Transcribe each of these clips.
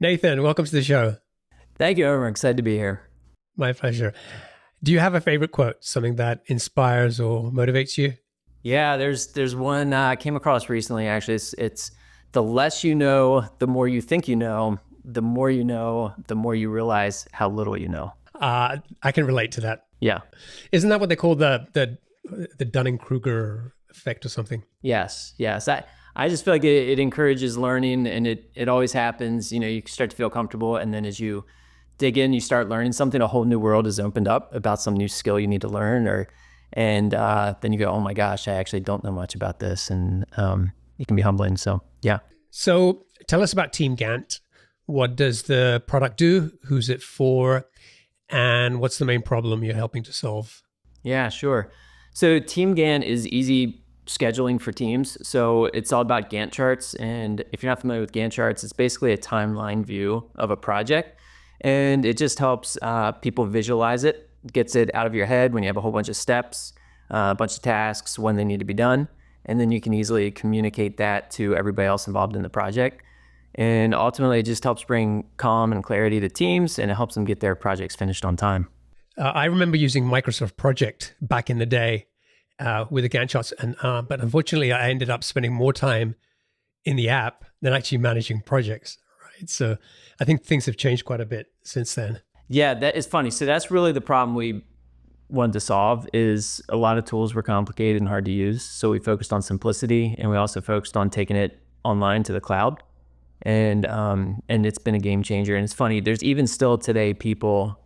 Nathan, welcome to the show. Thank you. I'm excited to be here. My pleasure. Do you have a favorite quote, something that inspires or motivates you? Yeah, there's one I came across recently. Actually, it's the less you know, the more you think you know. The more you know, the more you realize how little you know. I can relate to that. Yeah. Isn't that what they call the Dunning-Kruger effect or something? Yes. I just feel like it encourages learning, and it always happens. You know, you start to feel comfortable, and then as you dig in, you start learning something. A whole new world is opened up about some new skill you need to learn, and then you go, oh my gosh, I actually don't know much about this, and it can be humbling. So yeah. So tell us about TeamGantt. What does the product do? Who's it for? And what's the main problem you're helping to solve? Yeah, sure. So TeamGantt is easy scheduling for teams. So it's all about Gantt charts. And if you're not familiar with Gantt charts, it's basically a timeline view of a project. And it just helps people visualize it, gets it out of your head when you have a whole bunch of steps, a bunch of tasks, when they need to be done. And then you can easily communicate that to everybody else involved in the project. And ultimately, it just helps bring calm and clarity to teams, and it helps them get their projects finished on time. I remember using Microsoft Project back in the day with the Gantt charts, but unfortunately, I ended up spending more time in the app than actually managing projects. Right, so I think things have changed quite a bit since then. Yeah, that is funny. So that's really the problem we wanted to solve. Is a lot of tools were complicated and hard to use. So we focused on simplicity, and we also focused on taking it online to the cloud. And it's been a game changer. And it's funny, there's even still today people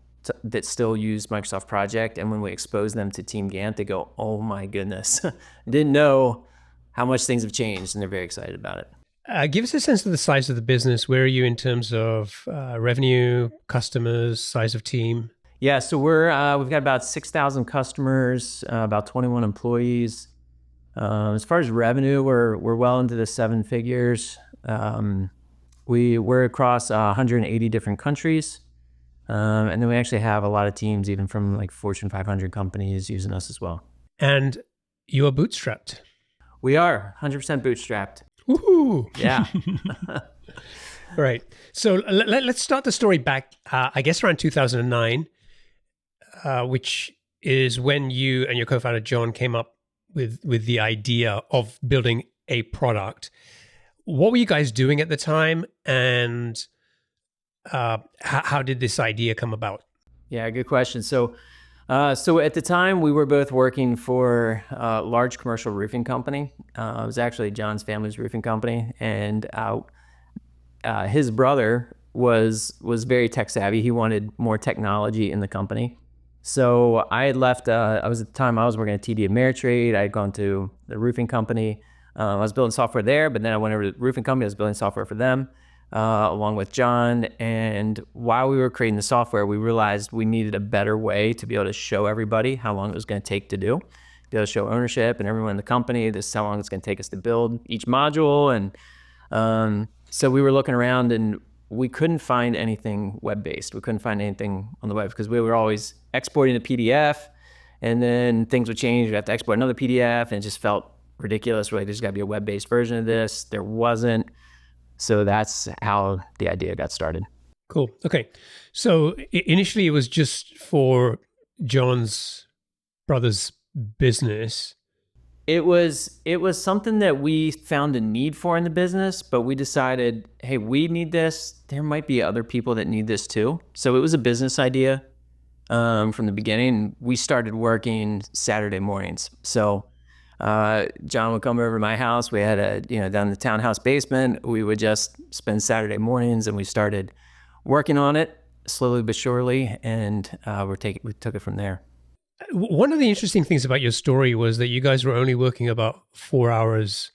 that still use Microsoft Project. And when we expose them to TeamGantt, they go, oh my goodness, I didn't know how much things have changed, and they're very excited about it. Give us a sense of the size of the business. Where are you in terms of revenue, customers, size of team? Yeah, so we've got about 6,000 customers, about 21 employees. As far as revenue, we're well into the seven figures. We're across 180 different countries. And then we actually have a lot of teams, even from like Fortune 500 companies, using us as well. And you are bootstrapped. We are 100% bootstrapped. Woohoo! Yeah. Right. So let's start the story back, I guess around 2009, which is when you and your co-founder John came up with the idea of building a product. What were you guys doing at the time, and how did this idea come about? Yeah, good question. So at the time, we were both working for a large commercial roofing company. It was actually John's family's roofing company, and his brother was very tech savvy. He wanted more technology in the company. So I had left. I was working at TD Ameritrade. I had gone to the roofing company. I was building software there, but then I went over to the roofing company. I was building software for them, along with John. And while we were creating the software, we realized we needed a better way to be able to show everybody how long it was going to take to do, be able to show ownership and everyone in the company, this is how long it's going to take us to build each module. And so we were looking around, and we couldn't find anything web-based. We couldn't find anything on the web because we were always exporting a PDF, and then things would change. We have to export another PDF, and it just felt ridiculous. We're like, there's got to be a web-based version of this. There wasn't. So that's how the idea got started. Cool. Okay. So initially it was just for John's brother's business. It was something that we found a need for in the business, but we decided, hey, we need this. There might be other people that need this too. So it was a business idea from the beginning. We started working Saturday mornings. So John would come over to my house. We had down in the townhouse basement. We would just spend Saturday mornings, and we started working on it slowly but surely, and we took it from there. One of the interesting things about your story was that you guys were only working about 4 hours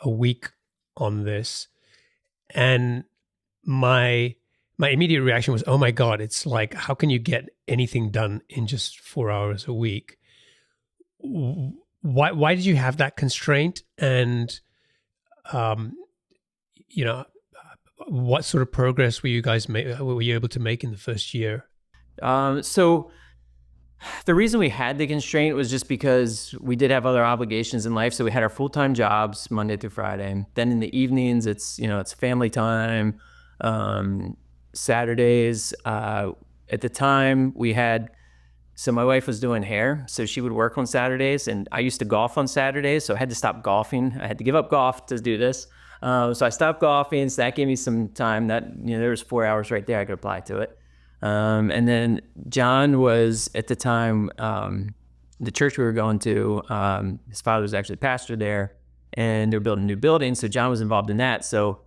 a week on this. And my immediate reaction was, oh my God, it's like, how can you get anything done in just 4 hours a week? Why did you have that constraint? And, what sort of progress were you able to make in the first year? So the reason we had the constraint was just because we did have other obligations in life. So we had our full-time jobs Monday through Friday. Then in the evenings, it's family time. Saturdays, at the time so my wife was doing hair, so she would work on Saturdays, and I used to golf on Saturdays, so I had to stop golfing. I had to give up golf to do this. So I stopped golfing, so that gave me some time. There was 4 hours right there I could apply to it. And then John was, at the time, the church we were going to, his father was actually pastor there, and they were building a new building, so John was involved in that. So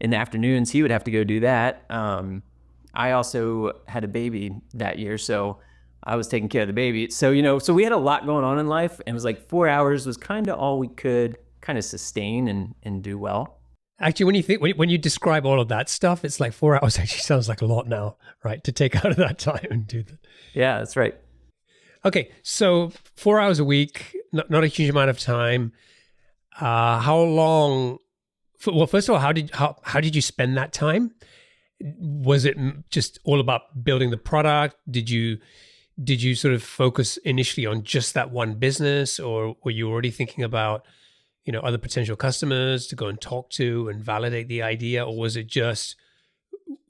in the afternoons, he would have to go do that. I also had a baby that year, so I was taking care of the baby. So, so we had a lot going on in life, and it was like 4 hours was kind of all we could kind of sustain and do well. Actually, when you describe all of that stuff, it's like 4 hours actually sounds like a lot now, right? To take out of that time and do that. Yeah, that's right. Okay, so 4 hours a week, not a huge amount of time. How long? Well, first of all, how did you spend that time? Was it just all about building the product? Did you sort of focus initially on just that one business, or were you already thinking about, other potential customers to go and talk to and validate the idea? Or was it just,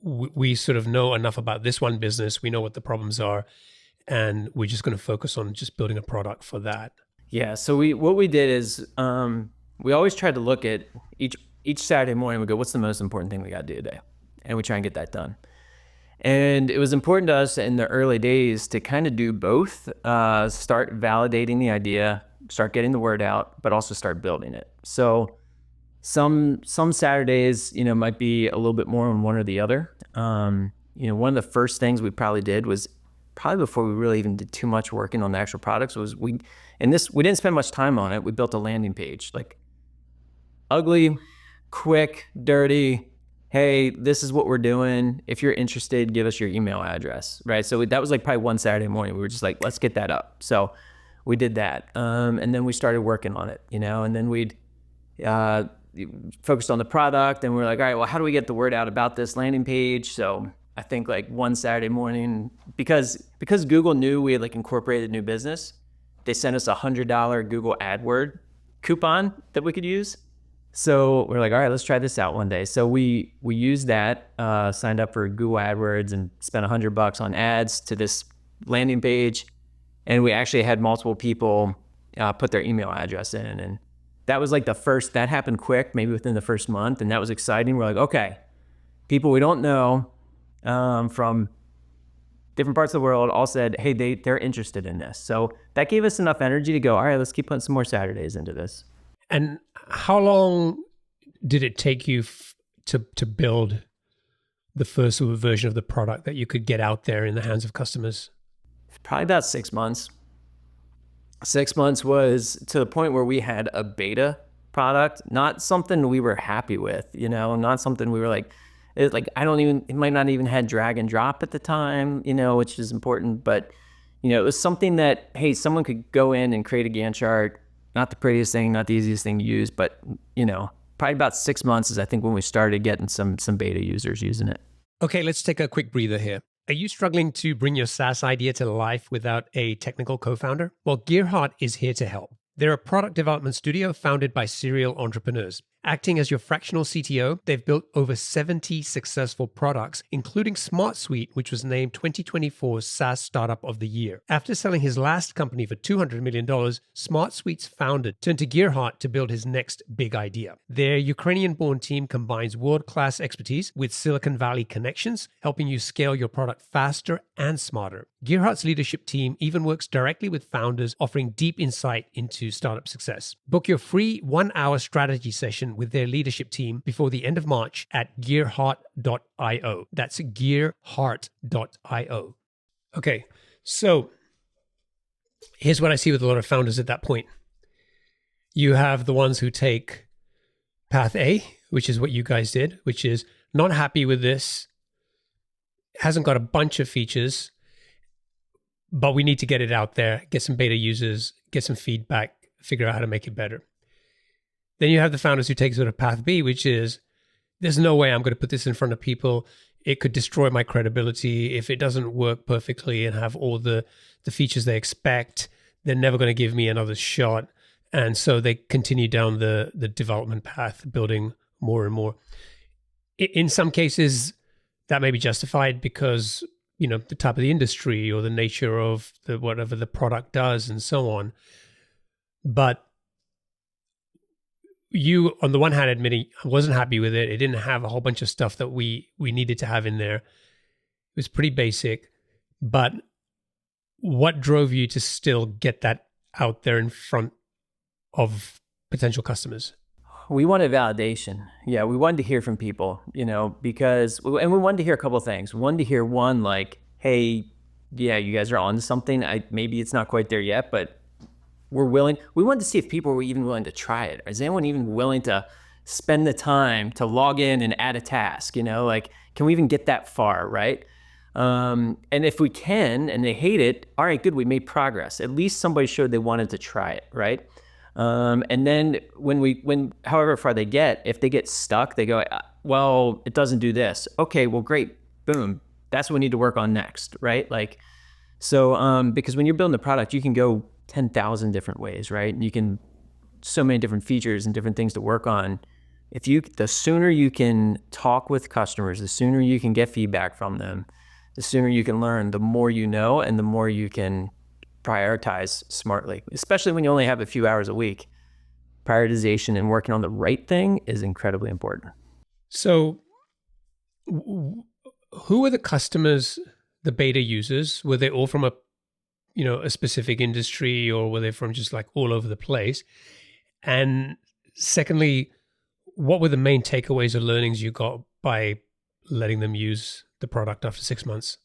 we sort of know enough about this one business, we know what the problems are, and we're just going to focus on just building a product for that? Yeah. So what we did is, we always tried to look at each Saturday morning, we go, what's the most important thing we got to do today? And we try and get that done. And it was important to us in the early days to kind of do both, start validating the idea, start getting the word out, but also start building it. So some Saturdays, might be a little bit more on one or the other. One of the first things we probably did was, probably before we really even did too much working on the actual products, was we didn't spend much time on it. We built a landing page, like ugly, quick, dirty. Hey, this is what we're doing. If you're interested, give us your email address, right? So that was like probably one Saturday morning. We were just like, let's get that up. So we did that. And then we started working on it, and then we'd focused on the product, and we're like, all right, well, how do we get the word out about this landing page? So I think like one Saturday morning, because Google knew we had like incorporated new business, they sent us $100 Google AdWord coupon that we could use. So we're like, all right, let's try this out one day. So we used that, signed up for Google AdWords and spent $100 on ads to this landing page. And we actually had multiple people put their email address in. And that was like that happened quick, maybe within the first month. And that was exciting. We're like, okay, people we don't know from different parts of the world all said, hey, they're interested in this. So that gave us enough energy to go, all right, let's keep putting some more Saturdays into this. And how long did it take you to build the first sort of version of the product that you could get out there in the hands of customers? Probably about 6 months. 6 months was to the point where we had a beta product, not something we were happy with, not something we were like, it might not even had drag and drop at the time, which is important, but it was something that, hey, someone could go in and create a Gantt chart. Not the prettiest thing, not the easiest thing to use, but probably about 6 months is I think when we started getting some beta users using it. Okay, let's take a quick breather here. Are you struggling to bring your SaaS idea to life without a technical co-founder? Well, Gearheart is here to help. They're a product development studio founded by serial entrepreneurs. Acting as your fractional CTO, they've built over 70 successful products, including SmartSuite, which was named 2024's SaaS Startup of the Year. After selling his last company for $200 million, SmartSuite's founder turned to Gearheart to build his next big idea. Their Ukrainian-born team combines world-class expertise with Silicon Valley connections, helping you scale your product faster and smarter. Gearheart's leadership team even works directly with founders, offering deep insight into startup success. Book your free 1-hour strategy session with their leadership team before the end of March at gearheart.io. That's gearheart.io. Okay, so here's what I see with a lot of founders at that point. You have the ones who take path A, which is what you guys did, which is not happy with this, hasn't got a bunch of features, but we need to get it out there, get some beta users, get some feedback, figure out how to make it better. Then you have the founders who take sort of path B, which is, there's no way I'm going to put this in front of people. It could destroy my credibility. If it doesn't work perfectly and have all the features they expect, they're never going to give me another shot. And so they continue down the development path, building more and more. in some cases that may be justified because, the type of the industry or the nature of the whatever the product does and so on. But you, on the one hand, admitting I wasn't happy with it. It didn't have a whole bunch of stuff that we needed to have in there. It was pretty basic. But what drove you to still get that out there in front of potential customers? We wanted validation. Yeah, we wanted to hear from people, because, and we wanted to hear a couple of things. We wanted to hear one, like, hey, yeah, you guys are on to something. Maybe it's not quite there yet, but we're willing. We wanted to see if people were even willing to try it. Is anyone even willing to spend the time to log in and add a task? Like, can we even get that far, right? And if we can, and they hate it, all right, good, we made progress. At least somebody showed they wanted to try it, right? And then when however far they get, if they get stuck, they go, well, it doesn't do this. Okay, well, great, boom. That's what we need to work on next, right? Like, so, because when you're building a product, you can go 10,000 different ways, right? And you can, so many different features and different things to work on. The sooner you can talk with customers, the sooner you can get feedback from them, the sooner you can learn, the more you know, and the more you can prioritize smartly, especially when you only have a few hours a week. Prioritization and working on the right thing is incredibly important. So who were the customers, the beta users? Were they all from a specific industry, or were they from just like all over the place? And secondly, what were the main takeaways or learnings you got by letting them use the product after 6 months?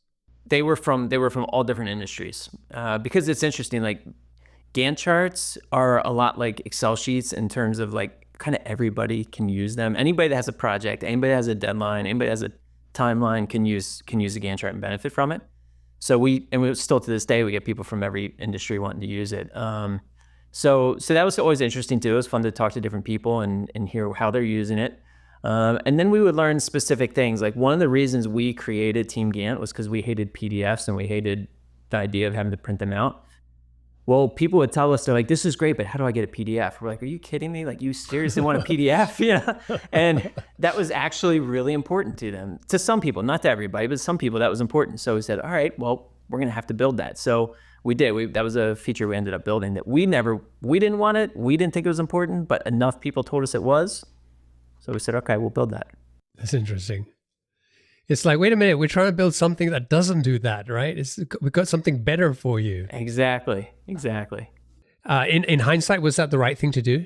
They were from all different industries, because it's interesting. Like, Gantt charts are a lot like Excel sheets in terms of like kind of everybody can use them. Anybody that has a project, anybody that has a deadline, anybody that has a timeline can use a Gantt chart and benefit from it. So we still to this day, we get people from every industry wanting to use it. So that was always interesting too. It was fun to talk to different people and hear how they're using it. And then we would learn specific things. Like, one of the reasons we created TeamGantt was because we hated PDFs and we hated the idea of having to print them out. Well, people would tell us, they're like, this is great, but how do I get a PDF? We're like, are you kidding me? Like, you seriously want a PDF? And that was actually really important to them. To some people, not to everybody, but some people that was important. So we said, all right, well, we're going to have to build that. So we did. That was a feature we ended up building that we didn't want it. We didn't think it was important, but enough people told us it was. So we said, okay, we'll build that. That's interesting. It's like, wait a minute, we're trying to build something that doesn't do that, right? We've got something better for you. Exactly. In hindsight, was that the right thing to do?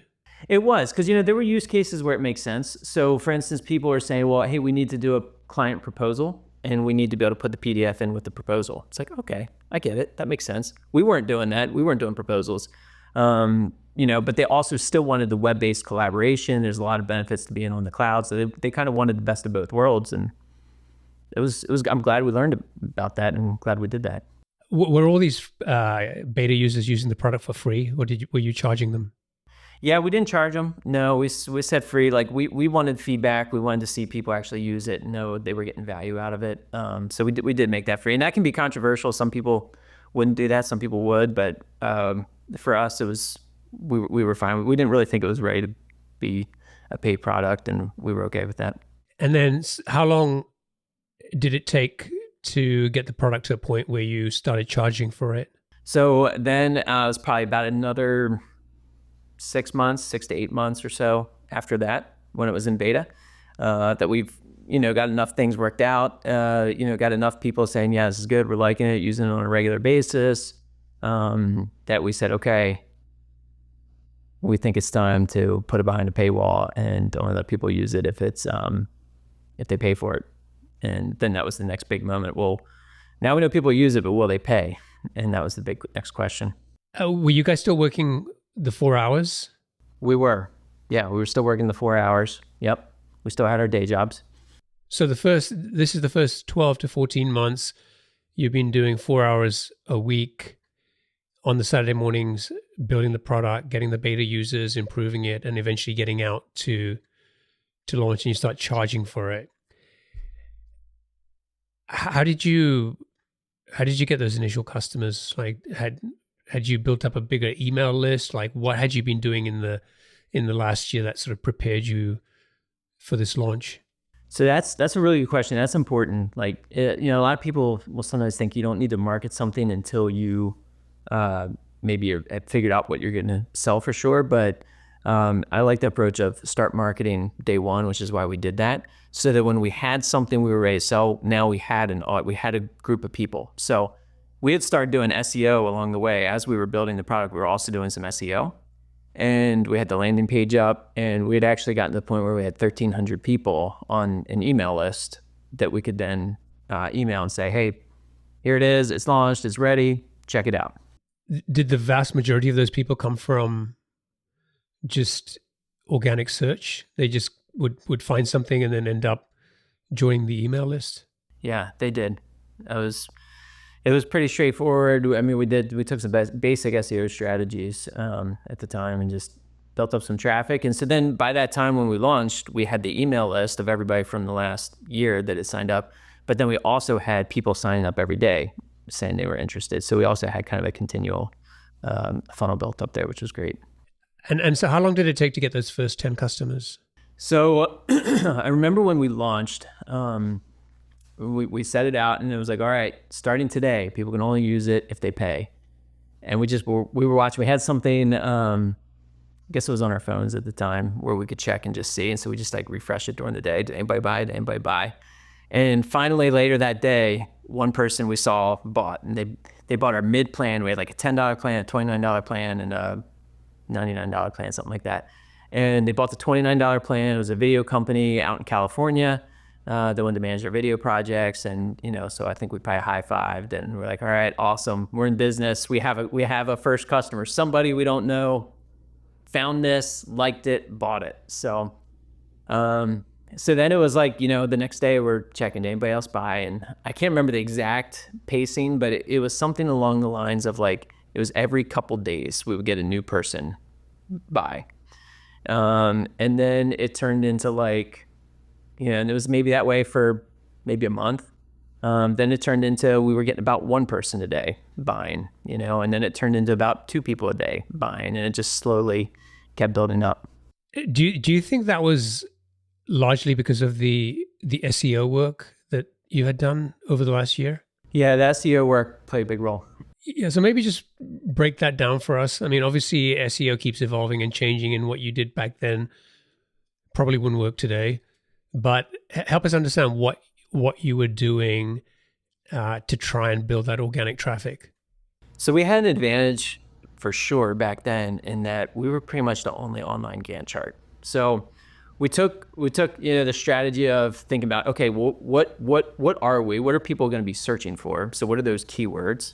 It was, because there were use cases where it makes sense. So for instance, people are saying, well, hey, we need to do a client proposal and we need to be able to put the PDF in with the proposal. It's like, okay, I get it. That makes sense. We weren't doing that. We weren't doing proposals. But they also still wanted the web-based collaboration. There's a lot of benefits to being on the cloud. So they kind of wanted the best of both worlds. And it was, I'm glad we learned about that and glad we did that. Were all these beta users using the product for free, or were you charging them? Yeah, we didn't charge them. No, we said free. Like, we wanted feedback. We wanted to see people actually use it and know they were getting value out of it. So we did make that free. And that can be controversial. Some people wouldn't do that. Some people would. But for us, it was, we were fine. We didn't really think it was ready to be a paid product, and we were okay with that. And then how long did it take to get the product to a point where you started charging for it? So then it was probably about another 6 months, 6 to 8 months or so after that, when it was in beta, that we've, got enough things worked out, got enough people saying, yeah, this is good, we're liking it, using it on a regular basis, that we said, okay, we think it's time to put it behind a paywall and only let people use it if they pay for it. And then that was the next big moment. Well, now we know people use it, but will they pay? And that was the big next question. Were you guys still working the 4 hours? We were. Yeah, we were still working the 4 hours. Yep. We still had our day jobs. So this is the first 12 to 14 months. You've been doing 4 hours a week on the Saturday mornings, building the product, getting the beta users, improving it, and eventually getting out to launch, and you start charging for it. How did you get those initial customers? Like, had you built up a bigger email list? Like, what had you been doing in the last year that sort of prepared you for this launch? So that's a really good question. That's important. Like, a lot of people will sometimes think you don't need to market something until you maybe have figured out what you're going to sell for sure. But I like the approach of start marketing day one, which is why we did that. So that when we had something we were ready to sell, now we had a group of people. So we had started doing SEO along the way. As we were building the product, we were also doing some SEO. And we had the landing page up, and we had actually gotten to the point where we had 1,300 people on an email list that we could then email and say, hey, here it is, it's launched, it's ready, check it out. Did the vast majority of those people come from just organic search? They just would find something and then end up joining the email list? Yeah, they did. It was pretty straightforward. I mean, we took some basic SEO strategies at the time and just built up some traffic. And so then by that time when we launched, we had the email list of everybody from the last year that had signed up. But then we also had people signing up every day saying they were interested. So we also had kind of a continual funnel built up there, which was great. And so how long did it take to get those first 10 customers? So I remember when we launched, we set it out and it was like, all right, starting today, people can only use it if they pay. And we were watching, we had something, I guess it was on our phones at the time where we could check and just see. And so we just like refresh it during the day. Did anybody buy? Did anybody buy? And finally later that day, one person we saw bought, and they bought our mid plan. We had like a $10 plan, a $29 plan, and a $99 plan, something like that. And they bought the $29 plan. It was a video company out in California. They wanted to manage their video projects, and so I think we probably high-fived, and we're like, all right, awesome, we're in business. We have a first customer. Somebody we don't know found this, liked it, bought it. So, so then it was like, the next day we're checking, did anybody else buy? And I can't remember the exact pacing, but it was something along the lines of like, it was every couple days we would get a new person buy, and then it turned into like. And it was maybe that way for maybe a month. Then it turned into we were getting about one person a day buying, and then it turned into about two people a day buying, and it just slowly kept building up. Do you think that was largely because of the SEO work that you had done over the last year? Yeah, the SEO work played a big role. Yeah, so maybe just break that down for us. I mean, obviously SEO keeps evolving and changing, and what you did back then probably wouldn't work today. But help us understand what you were doing to try and build that organic traffic. So we had an advantage for sure back then in that we were pretty much the only online Gantt chart. So we took the strategy of thinking about, okay, well, what are we? What are people going to be searching for? So what are those keywords?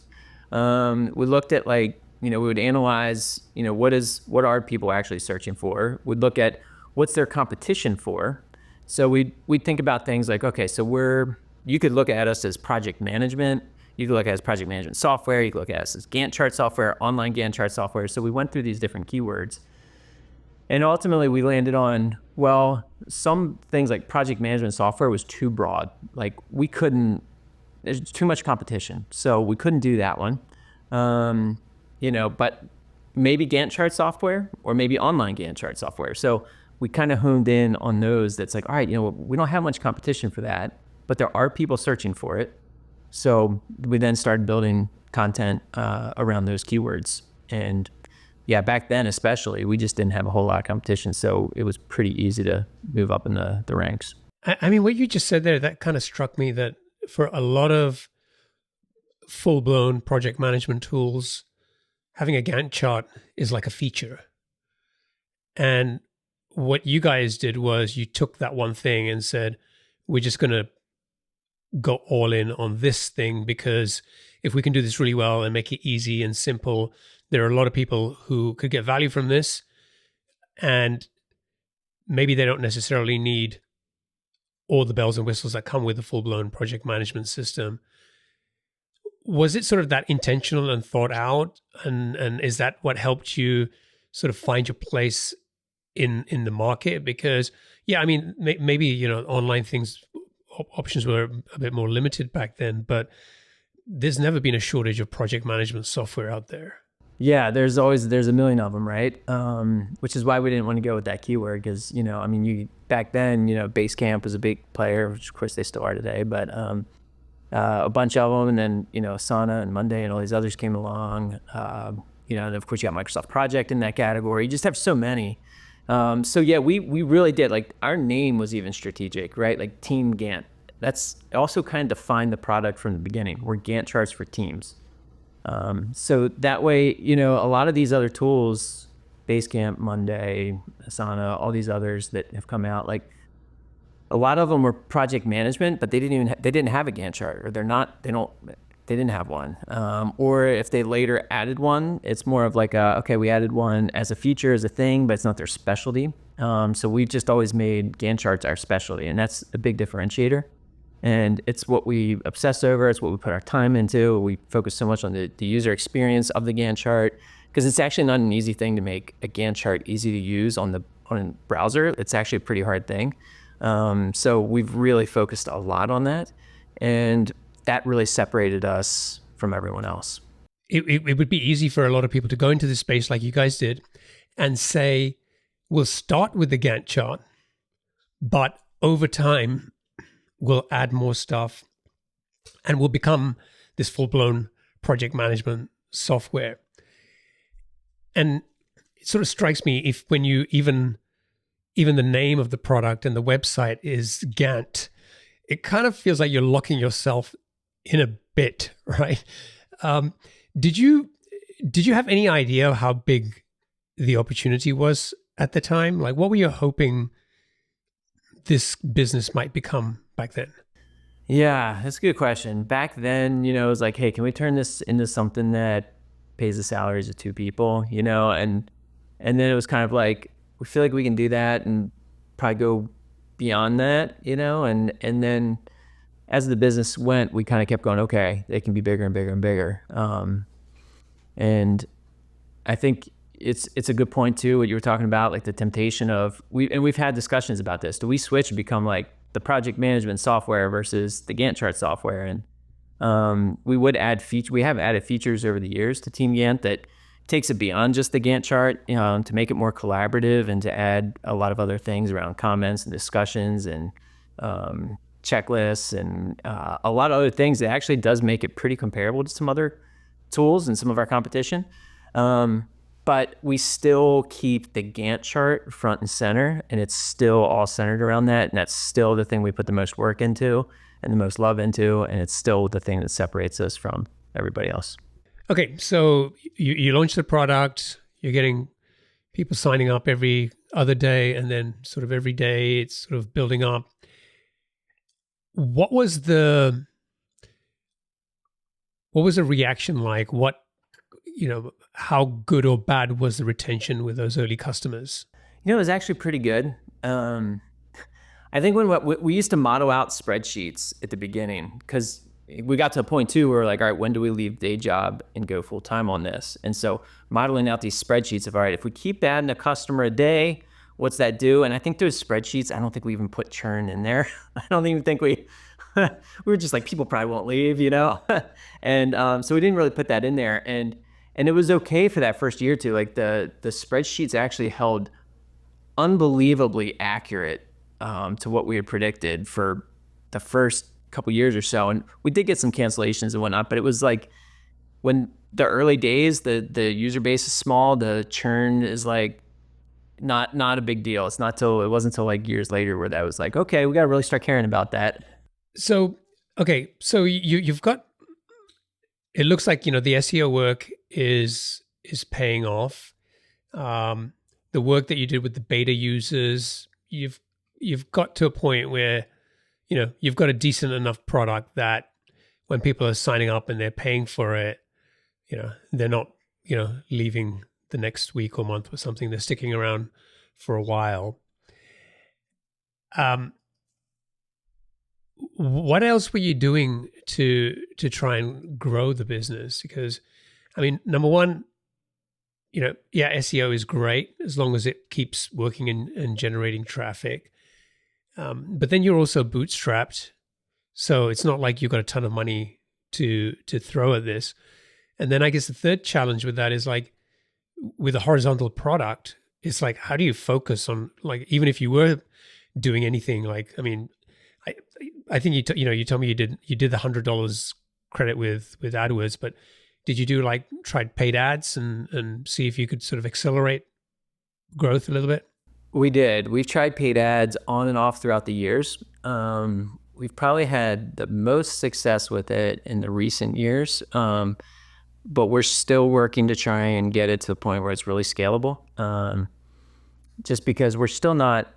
We looked at like, we would analyze, what are people actually searching for? We'd look at what's their competition for. So we'd think about things like, okay, so you could look at us as project management. You could look at us as project management software. You could look at us as Gantt chart software, online Gantt chart software. So we went through these different keywords. And ultimately we landed on, well, some things like project management software was too broad. Like there's too much competition. So we couldn't do that one. But maybe Gantt chart software or maybe online Gantt chart software. So we kind of honed in on those. That's like, all right, we don't have much competition for that, but there are people searching for it. So we then started building content around those keywords. And yeah, back then especially, we just didn't have a whole lot of competition. So it was pretty easy to move up in the ranks. I mean, what you just said there, that kind of struck me that for a lot of full-blown project management tools, having a Gantt chart is like a feature. And what you guys did was you took that one thing and said, we're just going to go all in on this thing, because if we can do this really well and make it easy and simple, there are a lot of people who could get value from this, and maybe they don't necessarily need all the bells and whistles that come with a full-blown project management system. Was it sort of that intentional and thought out, and is that what helped you sort of find your place in the market? Because yeah, I mean, maybe online things options were a bit more limited back then, but there's never been a shortage of project management software out there. Yeah, there's a million of them, right? Which is why we didn't want to go with that keyword, because back then, Basecamp was a big player, which of course they still are today, but a bunch of them, and then Asana and Monday and all these others came along. And of course you got Microsoft Project in that category. You just have so many. So yeah, we really did, like, our name was even strategic, right? Like TeamGantt. That's also kind of defined the product from the beginning. We're Gantt charts for teams. So that way, a lot of these other tools, Basecamp, Monday, Asana, all these others that have come out, like, a lot of them were project management, but they didn't have a Gantt chart, or they didn't have one. Or if they later added one, it's more of like okay, we added one as a feature, as a thing, but it's not their specialty. So we've just always made Gantt charts our specialty, and that's a big differentiator. And it's what we obsess over. It's what we put our time into. We focus so much on the user experience of the Gantt chart, because it's actually not an easy thing to make a Gantt chart easy to use on a browser. It's actually a pretty hard thing. So we've really focused a lot on that, and that really separated us from everyone else. It would be easy for a lot of people to go into this space like you guys did and say, we'll start with the Gantt chart, but over time we'll add more stuff and we'll become this full-blown project management software. And it sort of strikes me, if when you even the name of the product and the website is Gantt, it kind of feels like you're locking yourself in a bit, right? Did you have any idea how big the opportunity was at the time? Like, what were you hoping this business might become back then? Yeah, that's a good question. Back then, it was like, hey, can we turn this into something that pays the salaries of 2 people, and then it was kind of like, we feel like we can do that and probably go beyond that, and then as the business went, we kind of kept going, okay, they can be bigger and bigger and bigger. And I think it's a good point too, what you were talking about, like the temptation of, we've had discussions about this. Do we switch and become like the project management software versus the Gantt chart software? And we would add we have added features over the years to TeamGantt that takes it beyond just the Gantt chart, to make it more collaborative and to add a lot of other things around comments and discussions and checklists and a lot of other things that actually does make it pretty comparable to some other tools and some of our competition. But we still keep the Gantt chart front and center, and it's still all centered around that. And that's still the thing we put the most work into and the most love into. And it's still the thing that separates us from everybody else. Okay, so you launched the product, you're getting people signing up every other day, and then sort of every day it's sort of building up. What was the reaction like? How good or bad was the retention with those early customers? It was actually pretty good. I think when we used to model out spreadsheets at the beginning, because we got to a point too where we're like, all right, when do we leave day job and go full time on this? And so modeling out these spreadsheets of, all right, if we keep adding a customer a day, what's that do? And I think those spreadsheets, I don't think we even put churn in there. I don't even think we were just like, people probably won't leave, And so we didn't really put that in there. And it was okay for that first year or two. Like the spreadsheets actually held unbelievably accurate to what we had predicted for the first couple years or so. And we did get some cancellations and whatnot, but it was like, when the early days, the user base is small, the churn is like not a big deal. It wasn't until like years later where that was like, okay, we got to really start caring about that. So, okay, so you've got, it looks like, the SEO work is paying off. The work that you did with the beta users, you've got to a point where, you've got a decent enough product that when people are signing up and they're paying for it, they're not, leaving the next week or month or something. They're sticking around for a while. What else were you doing to try and grow the business? Because, I mean, number one, SEO is great as long as it keeps working and generating traffic. But then you're also bootstrapped. So it's not like you've got a ton of money to throw at this. And then I guess the third challenge with that is like, with a horizontal product, it's like, how do you focus on, like, even if you were doing anything like, I mean, I I think you told me you did the $100 credit with AdWords, but did you do like tried paid ads and see if you could sort of accelerate growth a little bit? We did. We've tried paid ads on and off throughout the years. We've probably had the most success with it in the recent years, but we're still working to try and get it to the point where it's really scalable. Just because we're still not,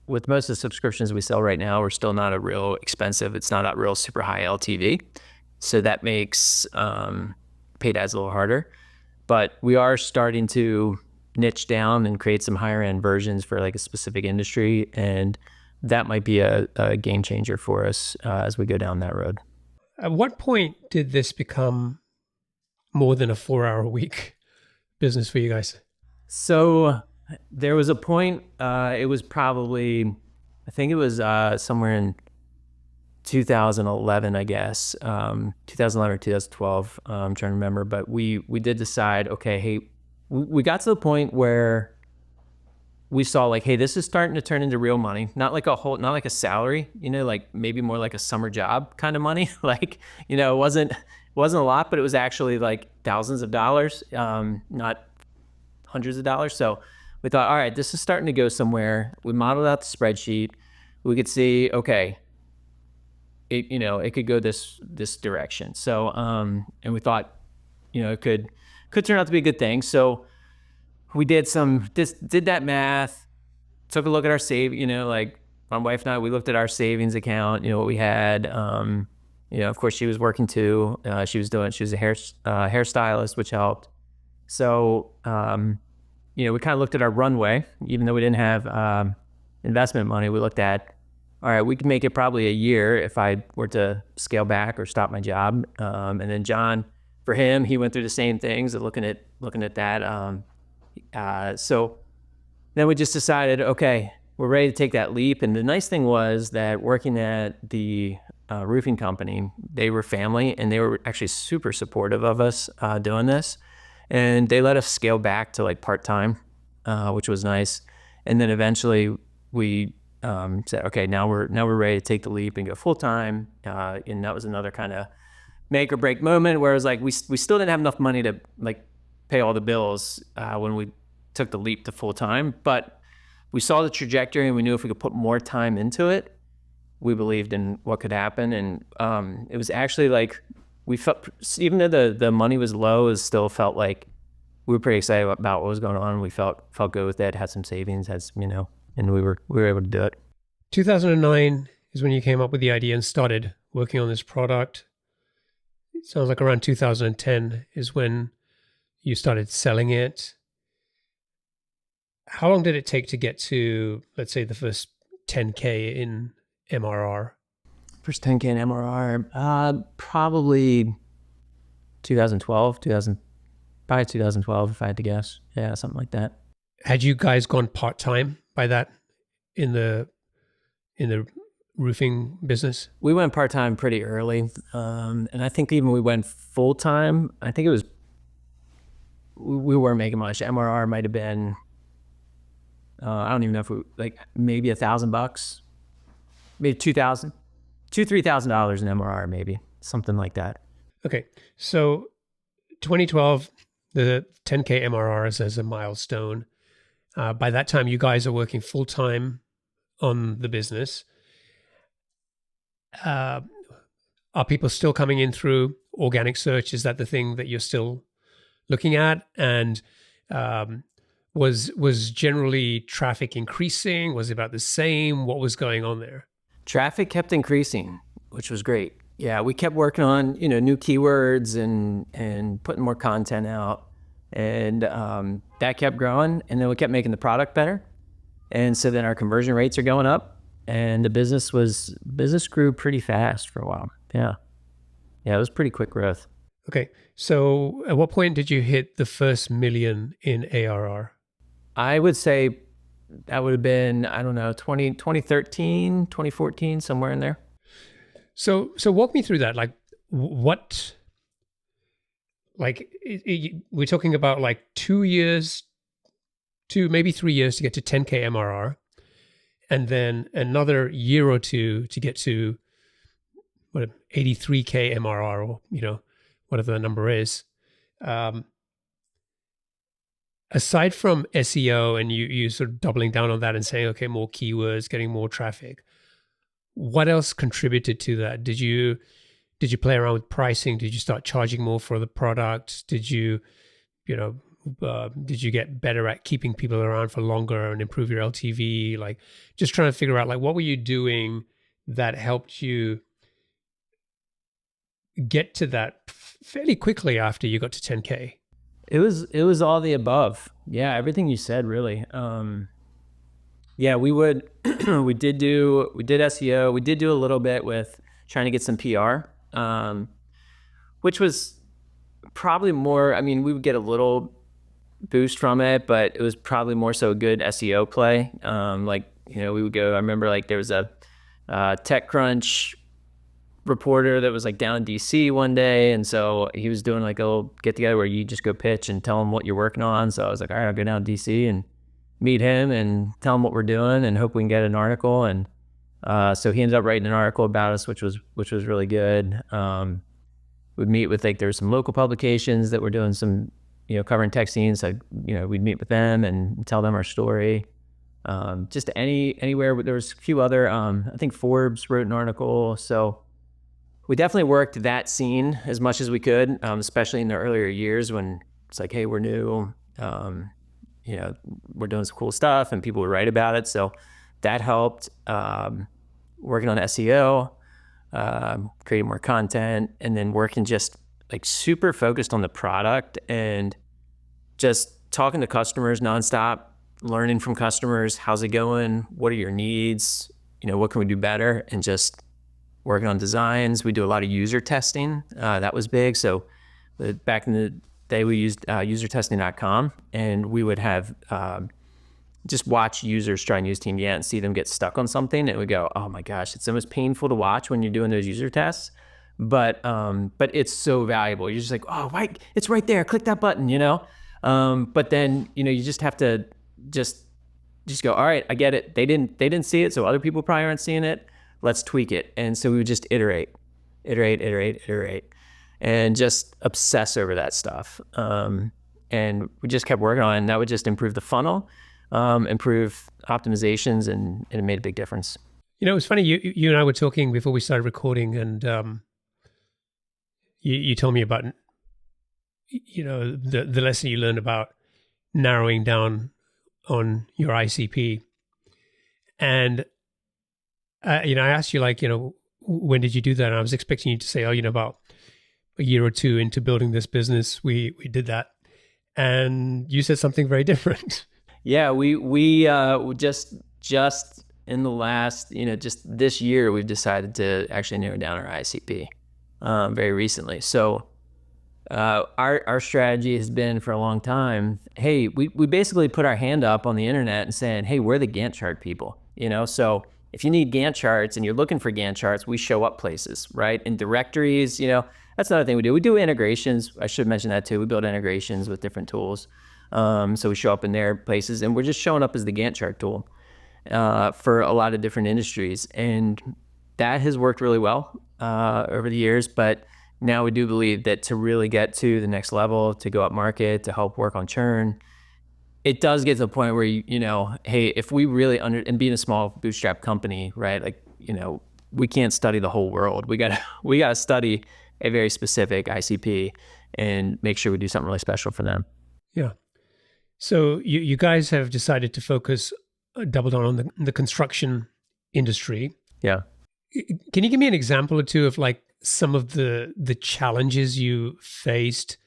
with most of the subscriptions we sell right now, we're still not a real expensive. It's not a real super high LTV. So that makes paid ads a little harder. But we are starting to niche down and create some higher end versions for like a specific industry. And that might be a game changer for us as we go down that road. At what point did this become more than a 4-hour a week business for you guys? So there was a point, it was probably, I think it was somewhere in 2011, I guess, 2011 or 2012, I'm trying to remember, but we did decide, okay, hey, we got to the point where we saw like, hey, this is starting to turn into real money, not like a salary, like maybe more like a summer job kind of money. Like, it wasn't a lot, but it was actually like thousands of dollars, not hundreds of dollars. So we thought, all right, this is starting to go somewhere. We modeled out the spreadsheet. We could see, okay, it could go this direction. So, and we thought, it could turn out to be a good thing. So we did that math, took a look at our like my wife and I, we looked at our savings account, what we had. Of course she was working too. She was a hairstylist, which helped. So, we kind of looked at our runway, even though we didn't have investment money. We looked at, all right, we could make it probably a year if I were to scale back or stop my job. And then John, for him, he went through the same things and looking at that. So then we just decided, okay, we're ready to take that leap. And the nice thing was that working at the roofing company, they were family and they were actually super supportive of us doing this. And they let us scale back to like part-time, which was nice. And then eventually we said, okay, now we're ready to take the leap and go full-time. And that was another kind of make or break moment where it was like, we still didn't have enough money to like pay all the bills when we took the leap to full-time, but we saw the trajectory and we knew if we could put more time into it, we believed in what could happen. And it was actually like, we felt, even though the money was low, it still felt like we were pretty excited about what was going on. We felt good with it, had some savings, and we were able to do it. 2009 is when you came up with the idea and started working on this product. It sounds like around 2010 is when you started selling it. How long did it take to get to, let's say, the first 10K in MRR? First 10K in MRR, probably 2012, probably 2012 if I had to guess. Yeah, something like that. Had you guys gone part-time by that in the roofing business? We went part-time pretty early. And I think even we went full-time, I think it was, we weren't making much. MRR might have been, I don't even know if like maybe $1,000, maybe $2,000, $3,000 in MRR, maybe something like that. Okay. So 2012, the 10K MRR as a milestone. By that time, you guys are working full-time on the business. Are people still coming in through organic search? Is that the thing that you're still looking at? And was generally traffic increasing? Was it about the same? What was going on there? Traffic kept increasing, which was great. Yeah, we kept working on new keywords and putting more content out, and that kept growing. And then we kept making the product better, and so then our conversion rates are going up, and the business grew pretty fast for a while. Yeah, it was pretty quick growth. Okay, so at what point did you hit the first million in ARR? I would say that would have been, I don't know, 2013, 2014, somewhere in there. So walk me through that. Like what, like we're talking about like 2 years, maybe 3 years to get to 10K MRR. and then another year or two to get to what 83K MRR, or whatever the number is. Aside from SEO and you sort of doubling down on that and saying, okay, more keywords, getting more traffic, what else contributed to that? Did you play around with pricing? Did you start charging more for the product? Did you get better at keeping people around for longer and improve your LTV? Like, just trying to figure out, like, what were you doing that helped you get to that fairly quickly after you got to 10K? It was all the above. Yeah, everything you said, really. Yeah, we did SEO. We did do a little bit with trying to get some PR, which was probably more, I mean, we would get a little boost from it, but it was probably more so a good SEO play. We would go, I remember like there was a TechCrunch reporter that was like down in DC one day, and so he was doing like a little get together where you just go pitch and tell him what you're working on. So I was like, all right, I'll go down to DC and meet him and tell him what we're doing and hope we can get an article. And so he ended up writing an article about us, which was really good. We'd meet with, like, there's some local publications that were doing some covering tech scenes, so we'd meet with them and tell them our story. Just anywhere. There was a few other, I think Forbes wrote an article, so we definitely worked that scene as much as we could, especially in the earlier years when it's like, hey, we're new, we're doing some cool stuff, and people would write about it. So that helped. Working on SEO, creating more content, and then working just like super focused on the product and just talking to customers nonstop, learning from customers. How's it going? What are your needs? What can we do better? And just working on designs. We do a lot of user testing. That was big. So back in the day, we used usertesting.com, and we would have just watch users try and use TeamGantt and see them get stuck on something. And we go, oh my gosh, it's almost painful to watch when you're doing those user tests. But it's so valuable. You're just like, oh, right, it's right there. Click that button, But then, you just have to just go, all right, I get it. They didn't see it, so other people probably aren't seeing it. Let's tweak it. And so we would just iterate, and just obsess over that stuff. And we just kept working on it, and that would just improve the funnel, improve optimizations, and it made a big difference. It was funny, you and I were talking before we started recording, and you told me about the lesson you learned about narrowing down on your ICP. And I asked you, like, when did you do that? And I was expecting you to say, about a year or two into building this business, we did that. And you said something very different. Yeah, we just in the last, just this year, we've decided to actually narrow down our ICP very recently. So our strategy has been for a long time, hey, we basically put our hand up on the internet and saying, hey, we're the Gantt chart people, So if you need Gantt charts and you're looking for Gantt charts, we show up places, right? In directories, that's another thing we do. We do integrations. I should mention that too. We build integrations with different tools. So we show up in their places, and we're just showing up as the Gantt chart tool for a lot of different industries. And that has worked really well over the years. But now we do believe that to really get to the next level, to go up market, to help work on churn, it does get to the point where, hey, if we really and being a small bootstrap company, right? Like, we can't study the whole world. We gotta study a very specific ICP and make sure we do something really special for them. Yeah. So you guys have decided to focus, double down on the construction industry. Yeah. Can you give me an example or two of, like, some of the challenges you faced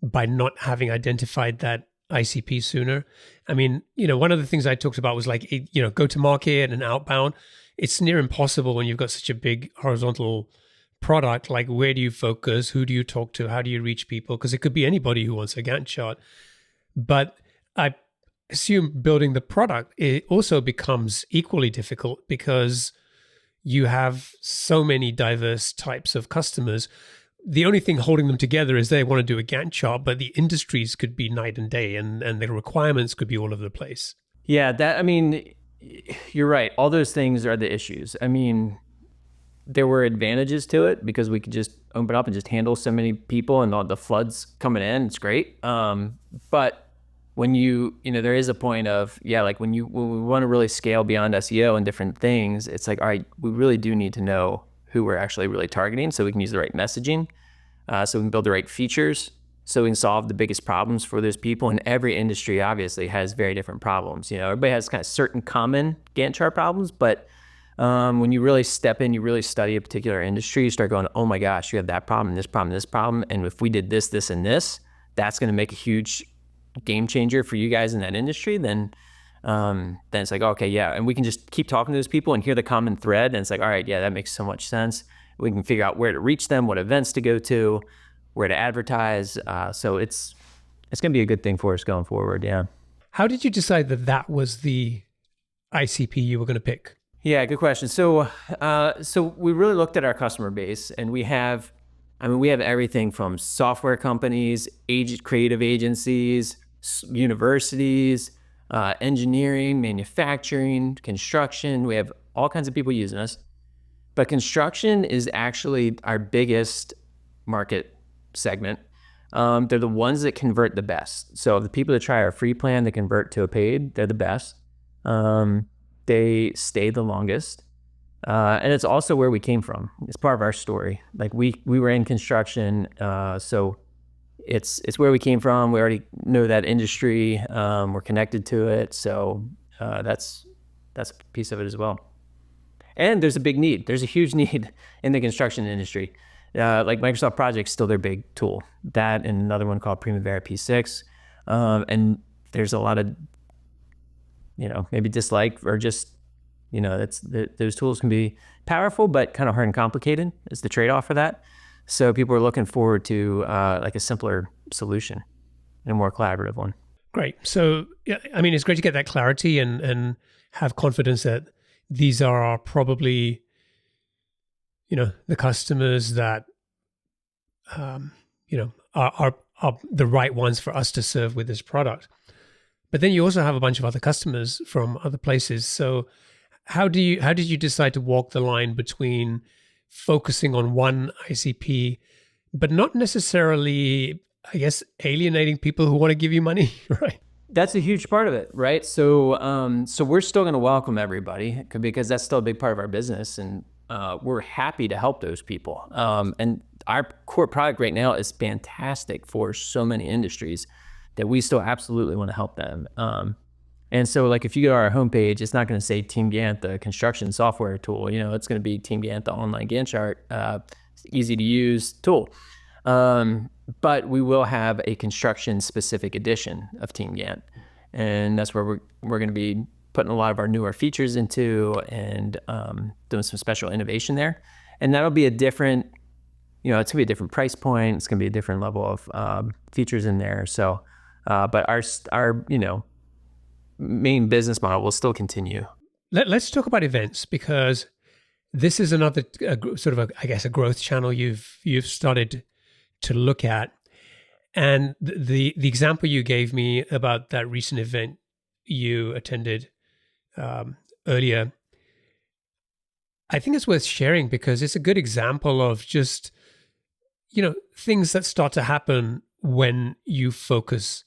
by not having identified that ICP sooner? I mean, one of the things I talked about was, like, go to market and outbound. It's near impossible when you've got such a big horizontal product. Like, where do you focus? Who do you talk to? How do you reach people? Because it could be anybody who wants a Gantt chart. But I assume building the product, it also becomes equally difficult because you have so many diverse types of customers. The only thing holding them together is they want to do a Gantt chart, but the industries could be night and day, and the requirements could be all over the place. Yeah, you're right. All those things are the issues. I mean, there were advantages to it because we could just open up and just handle so many people and all the floods coming in. It's great. But when there is a point of, like when we want to really scale beyond SEO and different things, it's like, all right, we really do need to know who we're actually really targeting so we can use the right messaging, so we can build the right features, so we can solve the biggest problems for those people. And every industry obviously has very different problems. Everybody has kind of certain common Gantt chart problems, but when you really step in, you really study a particular industry, you start going, oh my gosh, you have that problem, this problem, this problem. And if we did this, this, and this, that's going to make a huge game changer for you guys in that industry. Then it's like, okay, yeah. And we can just keep talking to those people and hear the common thread. And it's like, all right, yeah, that makes so much sense. We can figure out where to reach them, what events to go to, where to advertise. So it's going to be a good thing for us going forward. Yeah. How did you decide that was the ICP you were going to pick? Yeah, good question. So we really looked at our customer base, and we have everything from software companies, creative agencies, universities, engineering, manufacturing, construction. We have all kinds of people using us, but construction is actually our biggest market segment. They're the ones that convert the best. So the people that try our free plan that convert to a paid, they're the best. They stay the longest. And it's also where we came from. It's part of our story. Like we were in construction, so it's where we came from. We already know that industry. We're connected to it. So that's a piece of it as well. And there's a big need. There's a huge need in the construction industry. Like Microsoft Project's still their big tool. That and another one called Primavera P6. And there's a lot of maybe dislike or just, those tools can be powerful, but kind of hard and complicated is the trade-off for that. So people are looking forward to like a simpler solution and a more collaborative one. Great. So, yeah, it's great to get that clarity and have confidence that these are probably, the customers that, are the right ones for us to serve with this product. But then you also have a bunch of other customers from other places. So how did you decide to walk the line between focusing on one ICP, but not necessarily, I guess, alienating people who want to give you money, right? That's a huge part of it, right? So we're still going to welcome everybody because that's still a big part of our business, and we're happy to help those people. And our core product right now is fantastic for so many industries that we still absolutely want to help them. And so like if you go to our homepage, it's not going to say TeamGantt, the construction software tool. It's going to be TeamGantt, the online Gantt chart, easy to use tool. But we will have a construction specific edition of TeamGantt. And that's where we're going to be putting a lot of our newer features into and doing some special innovation there. And that'll be a different, it's going to be a different price point. It's going to be a different level of features in there. So, but our main business model will still continue. Let's talk about events, because this is another sort of a growth channel you've started to look at. And the example you gave me about that recent event you attended earlier, I think it's worth sharing because it's a good example of just, things that start to happen when you focus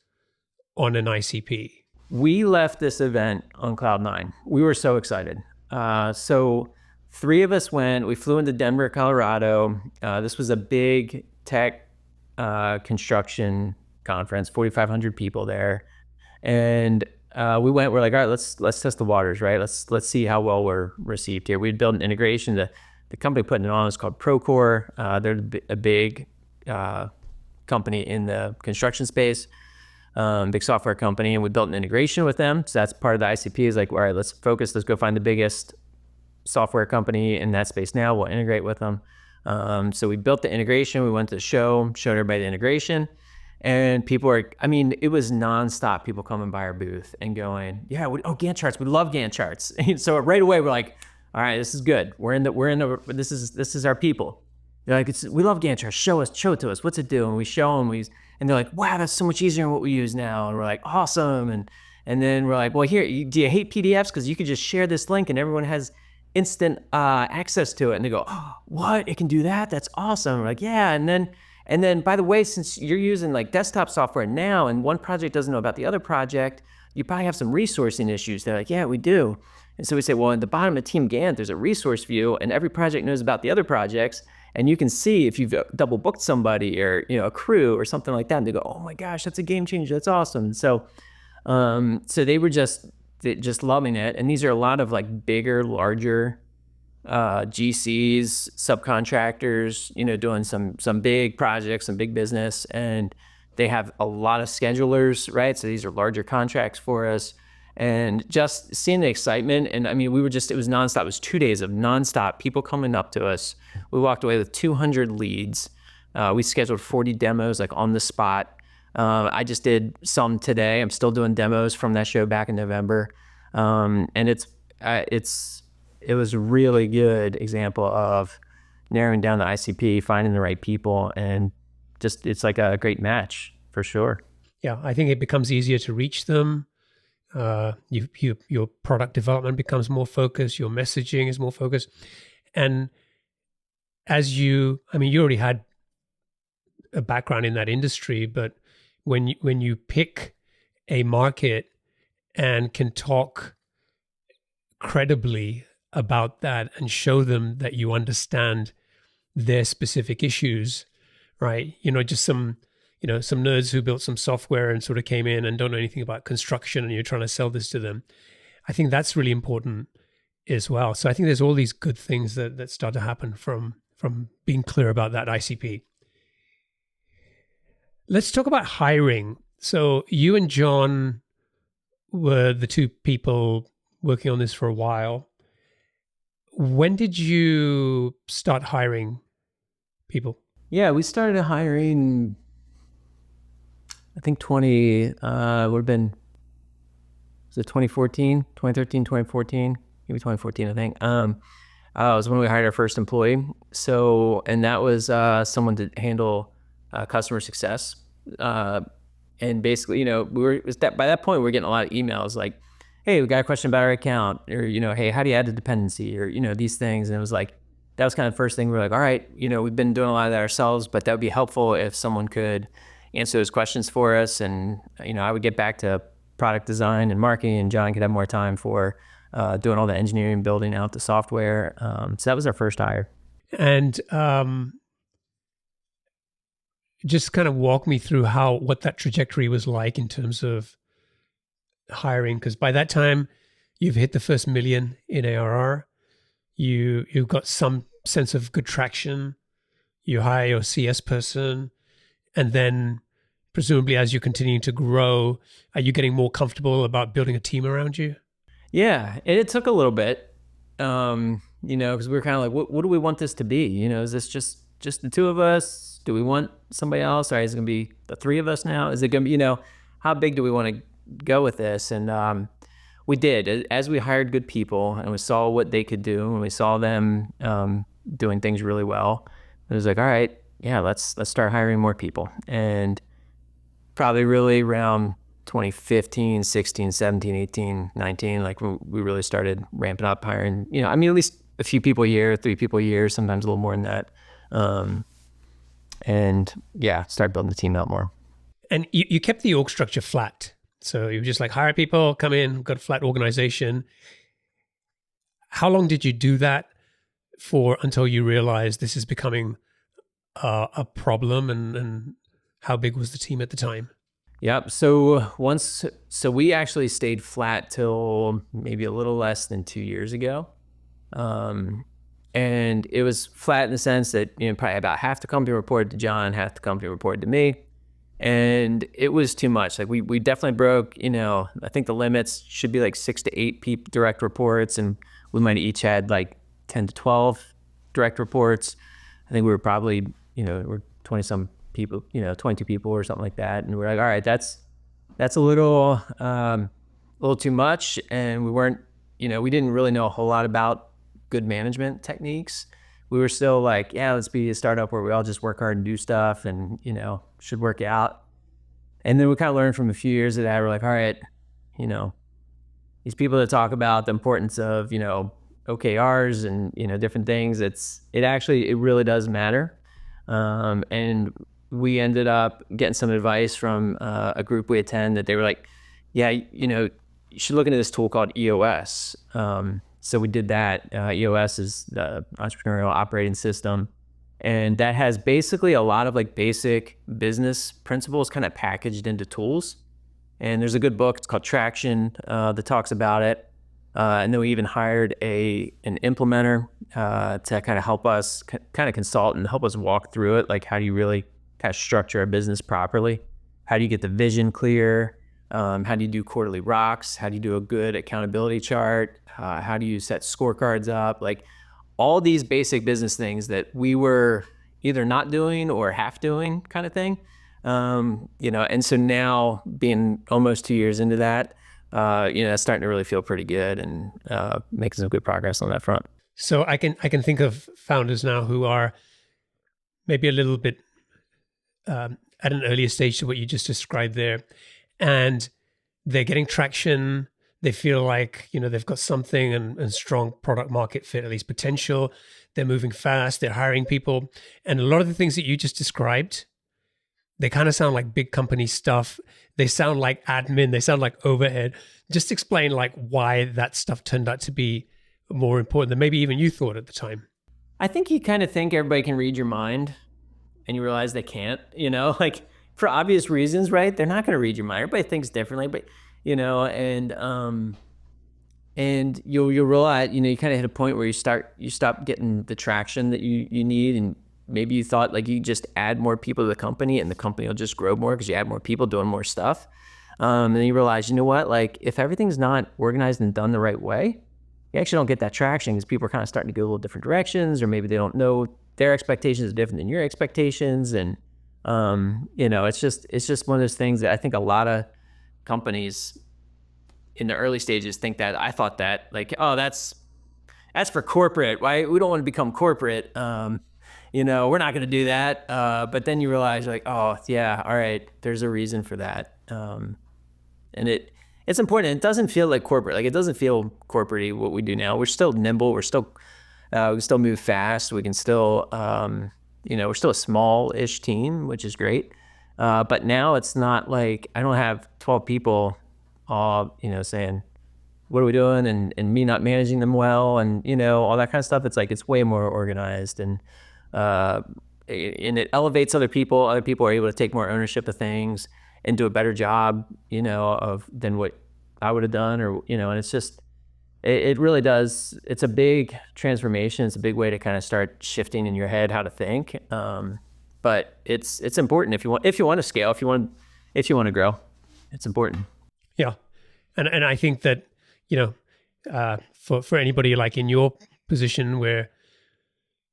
on an ICP. We left this event on cloud nine. We were so excited. So 3 of us went. We flew into Denver, Colorado. This was a big tech construction conference, 4,500 people there. And we went. We're like, all right, let's test the waters, right? Let's see how well we're received here. We'd built an integration. The company putting it on is called Procore. They're a big company in the construction space. Big software company, and we built an integration with them. So that's part of the ICP is like, all right, let's focus. Let's go find the biggest software company in that space now. We'll integrate with them. So we built the integration. We went to the show, showed everybody the integration, and people are, it was nonstop. People coming by our booth and going, yeah, Gantt charts. We love Gantt charts. So right away we're like, all right, this is good. This is our people. They're like, we love Gantt charts. Show it to us. What's it do? And we show them. And they're like, wow, that's so much easier than what we use now. And we're like, awesome. And And then we're like, well, here, do you hate PDFs? Because you could just share this link and everyone has instant access to it. And they go, oh, what? It can do that? That's awesome. We're like, yeah. And then by the way, since you're using like desktop software now and one project doesn't know about the other project, you probably have some resourcing issues. They're like, yeah, we do. And so we say, well, at the bottom of TeamGantt, there's a resource view and every project knows about the other projects. And you can see if you've double booked somebody or, a crew or something like that. And they go, oh my gosh, that's a game changer. That's awesome. So they were just loving it. And these are a lot of like bigger, larger GCs, subcontractors, doing some big projects, some big business. And they have a lot of schedulers, right? So these are larger contracts for us. And just seeing the excitement, and I mean, it was nonstop. It was 2 days of nonstop people coming up to us. We walked away with 200 leads. We scheduled 40 demos like on the spot. I just did some today. I'm still doing demos from that show back in November. And it was a really good example of narrowing down the ICP, finding the right people, and just, it's like a great match for sure. Yeah, I think it becomes easier to reach them. Your product development becomes more focused. Your messaging is more focused. And you already had a background in that industry, but when you pick a market and can talk credibly about that and show them that you understand their specific issues, right? Just some nerds who built some software and sort of came in and don't know anything about construction, and you're trying to sell this to them. I think that's really important as well. So I think there's all these good things that start to happen from being clear about that ICP. Let's talk about hiring. So you and John were the two people working on this for a while. When did you start hiring people? Yeah, we started hiring, I think would have been, was it 2014, 2013, 2014, maybe 2014, I think. It was when we hired our first employee. So, and that was someone to handle customer success. And basically, by that point, we were getting a lot of emails like, hey, we got a question about our account, or, hey, how do you add a dependency, or, these things. And it was like, that was kind of the first thing. We were like, all right, we've been doing a lot of that ourselves, but that would be helpful if someone could answer those questions for us. And, I would get back to product design and marketing, and John could have more time for doing all the engineering, building out the software. So that was our first hire. And just kind of walk me through what that trajectory was like in terms of hiring, because by that time you've hit the first $1 million in ARR. You've got some sense of good traction. You hire your CS person, and then presumably as you're continuing to grow, are you getting more comfortable about building a team around you? Yeah, it took a little bit, because we were kind of like, what do we want this to be? Is this just the two of us? Do we want somebody else? Or is it going to be the three of us now? Is it going to be, how big do we want to go with this? And we did. As we hired good people and we saw what they could do, and we saw them doing things really well, it was like, all right, yeah, let's start hiring more people. And probably really around 2015, 16, 17, 18, 19, like we really started ramping up hiring, at least a few people a year, 3 people a year, sometimes a little more than that. And yeah, start building the team out more. And you kept the org structure flat. So you were just like, hire people, come in, got a flat organization. How long did you do that for until you realized this is becoming a problem, and how big was the team at the time? Yep. So we actually stayed flat till maybe a little less than 2 years ago. And it was flat in the sense that, probably about half the company reported to John, half the company reported to me. And it was too much. Like we definitely broke, I think the limits should be like 6 to 8 direct reports, and we might each had like 10 to 12 direct reports. I think we were probably, we're 20 some people, 22 people or something like that. And we're like, all right, that's a little too much. And we weren't, we didn't really know a whole lot about good management techniques. We were still like, yeah, let's be a startup where we all just work hard and do stuff, and, should work out. And then we kind of learned from a few years of that. We're like, all right, these people that talk about the importance of, OKRs and, different things. It really does matter. And we ended up getting some advice from a group we attend that they were like, yeah, you should look into this tool called EOS. So we did that. EOS is the entrepreneurial operating system. And that has basically a lot of like basic business principles kind of packaged into tools. And there's a good book, it's called Traction, that talks about it. And then we even hired an implementer to kind of help us kind of consult and help us walk through it. Like, how do you really kind of structure a business properly? How do you get the vision clear? How do you do quarterly rocks? How do you do a good accountability chart? How do you set scorecards up? Like, all these basic business things that we were either not doing or half doing kind of thing. And so now being almost 2 years into that, it's starting to really feel pretty good and making some good progress on that front. So I can think of founders now who are maybe a little bit at an earlier stage to what you just described there, and they're getting traction. They feel like, they've got something and strong product market fit, at least potential. They're moving fast. They're hiring people. And a lot of the things that you just described, they kind of sound like big company stuff. They sound like admin. They sound like overhead. Just explain like why that stuff turned out to be more important than maybe even you thought at the time. I think you kind of think everybody can read your mind and you realize they can't, like for obvious reasons, right? They're not going to read your mind. Everybody thinks differently, but and you'll realize, you kind of hit a point where you stop getting the traction that you need. And maybe you thought like you just add more people to the company and the company will just grow more because you add more people doing more stuff. And then you realize, like if everything's not organized and done the right way, you actually don't get that traction because people are kind of starting to go a little different directions, or maybe they don't know their expectations are different than your expectations. And, it's just one of those things that I think a lot of companies in the early stages think that. I thought that like, oh, that's for corporate, right? We don't want to become corporate. We're not going to do that. But then you realize like, oh yeah, all right, there's a reason for that. And it's important. It doesn't feel like corporate. Like it doesn't feel corporate-y what we do now. We're still nimble. We can still move fast. We can still, we're still a small-ish team, which is great. But now it's not like I don't have 12 people all, saying, what are we doing? And me not managing them well and, all that kind of stuff. It's like, it's way more organized and it elevates other people. Other people are able to take more ownership of things and do a better job, than what I would have done and it's just, it really does. It's a big transformation. It's a big way to kind of start shifting in your head how to think. But it's important if you want to scale, if you want to grow, it's important. Yeah. And I think that, for anybody like in your position where,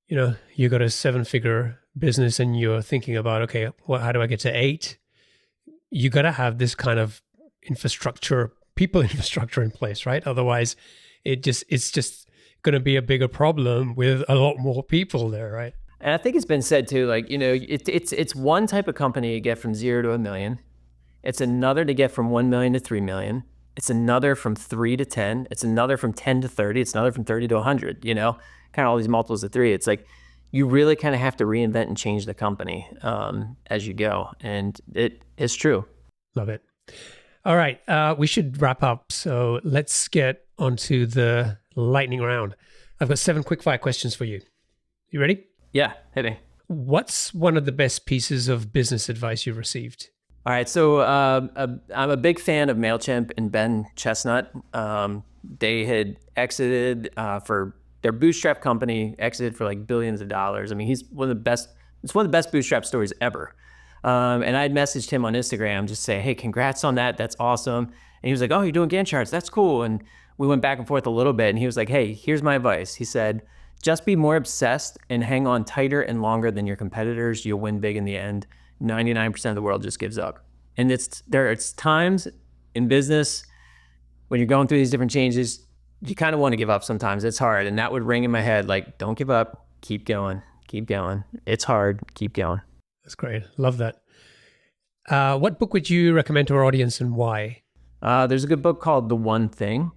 you got a 7-figure business and you're thinking about, okay, well, how do I get to 8? You got to have this kind of people infrastructure in place, right? Otherwise it's just going to be a bigger problem with a lot more people there, right? And I think it's been said too, like, it's one type of company to get from 0 to 1 million. It's another to get from 1 million to 3 million. It's another from 3 to 10. It's another from 10 to 30. It's another from 30 to 100, kind of all these multiples of 3. It's like, you really kind of have to reinvent and change the company as you go. And it is true. Love it. All right. We should wrap up. So let's get onto the lightning round. I've got 7 quick-fire questions for you. You ready? Yeah, hit me. What's one of the best pieces of business advice you've received? All right. So I'm a big fan of MailChimp and Ben Chestnut. They had exited for their bootstrap company, exited for like billions of dollars. I mean, he's one of the best. It's one of the best bootstrap stories ever. And I had messaged him on Instagram, just say, hey, congrats on that. That's awesome. And he was like, oh, you're doing Gantt charts. That's cool. And we went back and forth a little bit. And he was like, hey, here's my advice. He said, just be more obsessed and hang on tighter and longer than your competitors. You'll win big in the end. 99% of the world just gives up. And it's times in business when you're going through these different changes, you kind of want to give up sometimes. It's hard. And that would ring in my head, like, don't give up. Keep going. Keep going. It's hard. Keep going. That's great. Love that. What book would you recommend to our audience and why? There's a good book called The One Thing.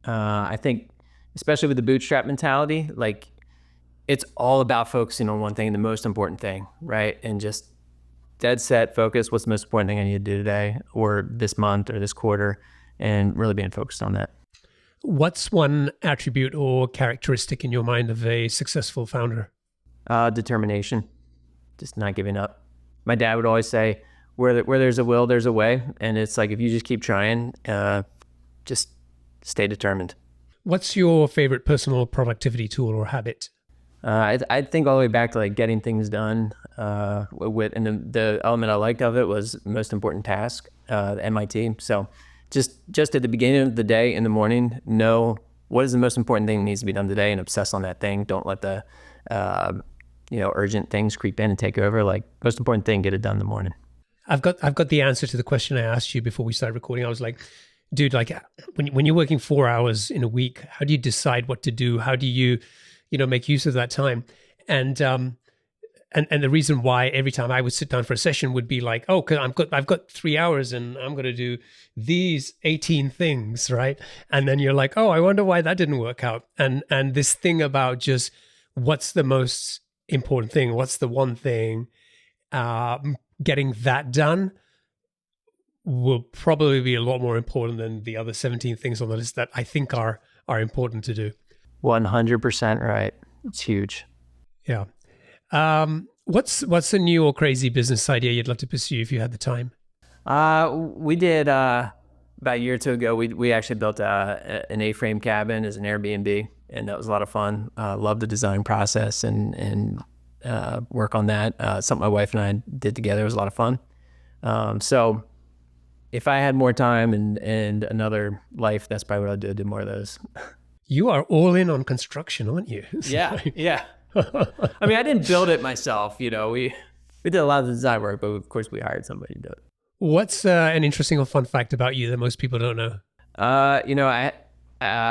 I think, especially with the bootstrap mentality, like it's all about focusing on one thing, the most important thing, right? And just dead set focus. What's the most important thing I need to do today or this month or this quarter, and really being focused on that. What's one attribute or characteristic in your mind of a successful founder? Determination, just not giving up. My dad would always say, where there's a will, there's a way. And it's like, if you just keep trying, just stay determined. What's your favorite personal productivity tool or habit? I think all the way back to like getting things done. And the element I liked of it was most important task, the MIT. So just at the beginning of the day in the morning, know what is the most important thing that needs to be done today and obsess on that thing. Don't let the urgent things creep in and take over. Like, most important thing, get it done in the morning. I've got the answer to the question I asked you before we started recording. I was like, dude, like when you're working 4 hours in a week, how do you decide what to do? How do you make use of that time? And the reason why every time I would sit down for a session would be like, oh, 'cause I've got 3 hours and I'm going to do these 18 things, right? And then you're like, oh, I wonder why that didn't work out. And this thing about just what's the most important thing, what's the one thing, getting that done will probably be a lot more important than the other 17 things on the list that I think are important to do. 100% right. It's huge. Yeah. What's a new or crazy business idea you'd love to pursue if you had the time? We did about a year or two ago. We actually built an A-frame cabin as an Airbnb, and that was a lot of fun. Loved the design process and work on that. Something my wife and I did together. It was a lot of fun. So if I had more time and another life, that's probably what I'd do. Do more of those. You are all in on construction, aren't you? Yeah. I mean, I didn't build it myself. We did a lot of the design work, but of course we hired somebody to do it. What's an interesting or fun fact about you that most people don't know? I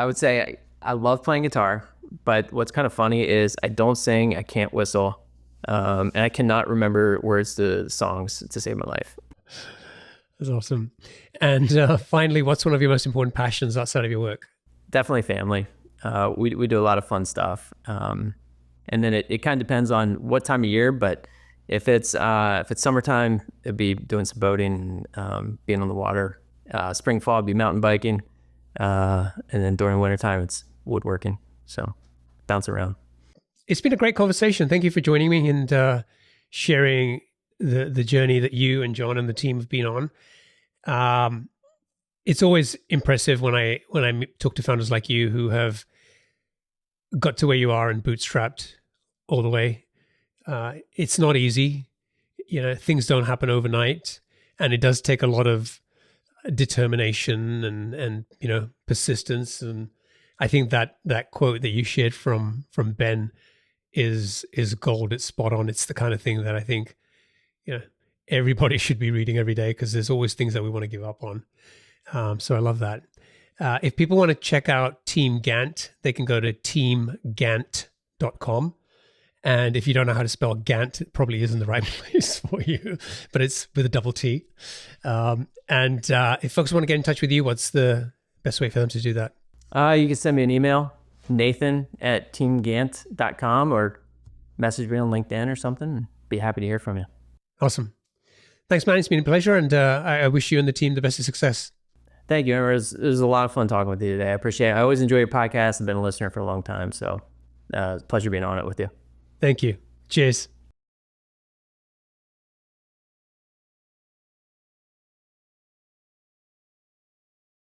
would say I love playing guitar, but what's kind of funny is I don't sing, I can't whistle, and I cannot remember words to songs to save my life. That's awesome. And finally, what's one of your most important passions outside of your work? Definitely family. We do a lot of fun stuff. And then it kind of depends on what time of year, but if it's summertime, it'd be doing some boating, being on the water. Spring, fall, it'd be mountain biking. And then during wintertime, it's woodworking. So bounce around. It's been a great conversation. Thank you for joining me and sharing the journey that you and John and the team have been on. It's always impressive when I talk to founders like you who have got to where you are and bootstrapped all the way. It's not easy. Things don't happen overnight, and it does take a lot of determination and persistence. And I think that quote that you shared from Ben is gold. It's spot on. It's the kind of thing that I think everybody should be reading every day, because there's always things that we want to give up on. So I love that. If people want to check out TeamGantt, they can go to teamgantt.com. And if you don't know how to spell Gantt, it probably isn't the right place for you, but it's with a double T. And if folks want to get in touch with you, what's the best way for them to do that? You can send me an email, nathan@teamgantt.com, or message me on LinkedIn or something. Be happy to hear from you. Awesome. Thanks, man. It's been a pleasure. And I wish you and the team the best of success. Thank you. It was a lot of fun talking with you today. I appreciate it. I always enjoy your podcast. I've been a listener for a long time. So it's a pleasure being on it with you. Thank you. Cheers.